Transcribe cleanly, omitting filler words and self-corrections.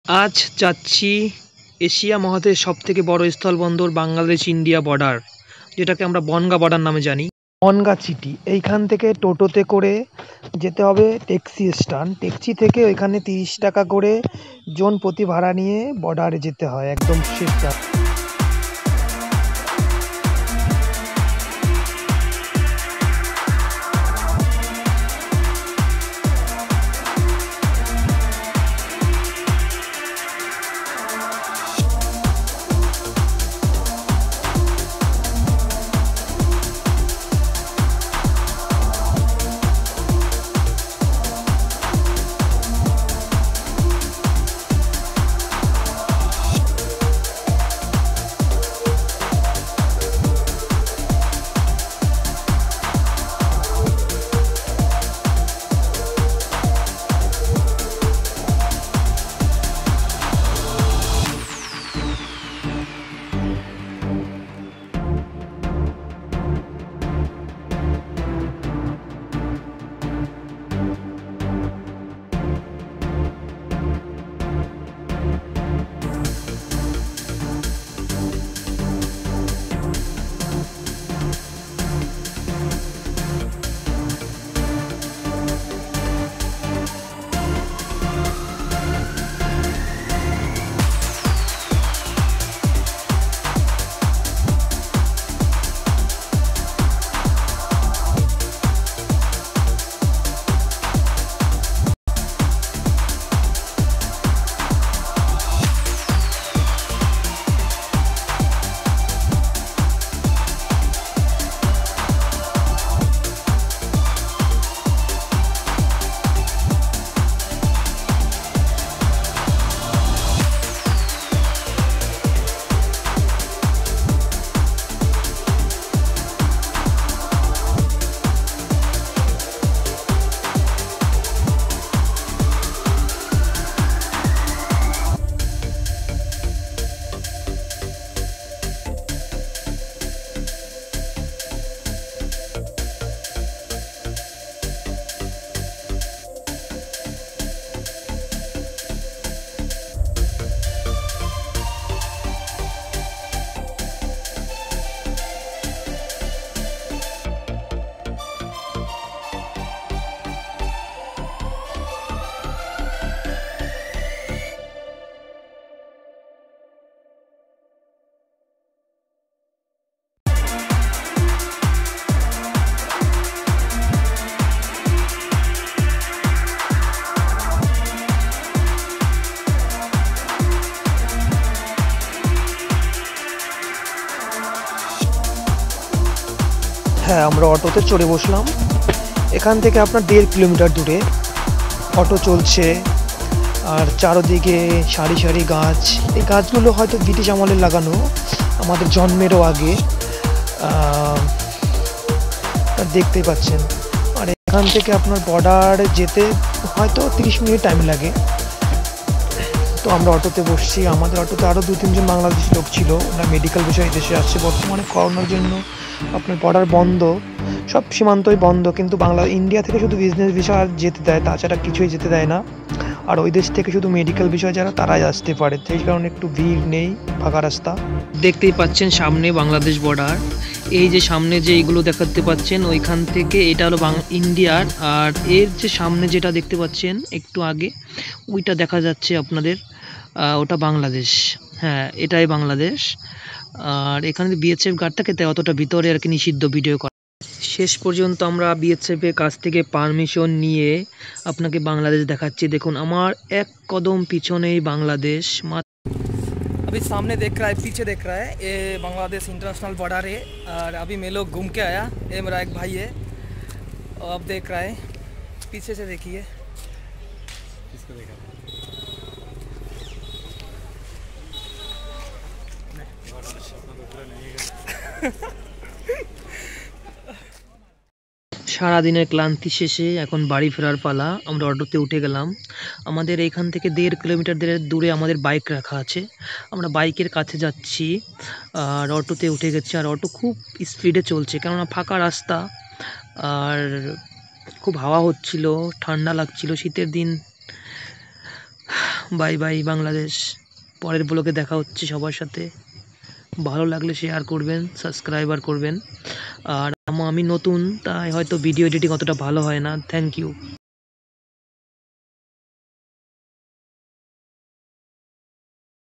আজ যাচ্ছি এশিয়া মহাদেশের সবথেকে বড় স্থলবন্দর বাংলাদেশ ইন্ডিয়া বর্ডার, যেটাকে আমরা বনগাঁ বর্ডার নামে জানি। বনগাঁ সিটি এইখান থেকে টোটোতে করে যেতে হবে ট্যাক্সি স্ট্যান্ড। ট্যাক্সি থেকে ওইখানে 30 টাকা করে জন প্রতি ভাড়া নিয়ে বর্ডারে যেতে হয় একদম শেষ। হ্যাঁ, আমরা অটোতে চড়ে বসলাম। এখান থেকে আপনার 1.5 কিলোমিটার দূরে অটো চলছে, আর চারদিকে সারি সারি গাছ। এই গাছগুলো হয়তো ব্রিটিশ আমলে লাগানো, আমাদের জন্মেরও আগে। দেখতেই পাচ্ছেন। আর এখান থেকে আপনার বর্ডার যেতে হয়তো 30 মিনিট টাইম লাগে। তো আমরা অটোতে বসছি। আমাদের অটোতে আরও 2-3 জন বাংলাদেশি লোক ছিল, ওরা মেডিকেল বিষয়ে দেশে আসছে। বর্তমানে করোনার জন্য আপনার বর্ডার বন্ধ, সব সীমান্তই বন্ধ, কিন্তু ইন্ডিয়া থেকে শুধু বিজনেস বিষয় আর যেতে দেয়, তাছাড়া কিছুই যেতে দেয় না। আর ওই দেশ থেকে শুধু মেডিকেল বিষয় যারা, তারাই আসতে পারে। সেই কারণে একটু ভিড় নেই, ফাঁকা রাস্তা। দেখতেই পাচ্ছেন সামনে বাংলাদেশ বর্ডার। এই যে সামনে যে এইগুলো দেখাতে পাচ্ছেন, ওইখান থেকে এটা হলো ইন্ডিয়ার। আর এর যে সামনে যেটা দেখতে পাচ্ছেন একটু আগে, ওইটা দেখা যাচ্ছে আপনাদের, ওটা বাংলাদেশ। হ্যাঁ, এটাই বাংলাদেশ। আর এখানে বিএসএফ গার্ড থাকে, তাই অতটা ভিতরে আর কি নিষিদ্ধ ভিডিও করা। শেষ পর্যন্ত আমরা বিএসএফ এর কাছ থেকে পারমিশন নিয়ে আপনাকে বাংলাদেশ দেখাচ্ছি। দেখুন আমার এক কদম পিছনেই बांग्लादेश। अभी सामने देख रहा है, पीछे देख रहा है, ये बांग्लादेश इंटरनेशनल बॉर्डर है। और अभी मैं लोग घूम के आया, ये मेरा एक भाई है और अब देख रहा है। पीछे से देखिए, किसको देखा সারাদিনের ক্লান্তি শেষে এখন বাড়ি ফেরার পালা। আমরা অটোতে উঠে গেলাম। আমাদের এইখান থেকে 1.5 কিলোমিটার দূরে আমাদের বাইক রাখা আছে। আমরা বাইকের কাছে যাচ্ছি, আর অটোতে উঠে গেছি। আর অটো খুব স্পিডে চলছে, কেননা ফাঁকা রাস্তা, আর খুব হাওয়া হচ্ছিল, ঠান্ডা লাগছিল, শীতের দিন। Bye bye Bangladesh. পরের ব্লগে দেখা হচ্ছে সবার সাথে। ভালো লাগলে শেয়ার করবেন, সাবস্ক্রাইবার করবেন। আর আমি নতুন, তাই হয়তো ভিডিও এডিটিং অতটা ভালো হয় না। Thank you.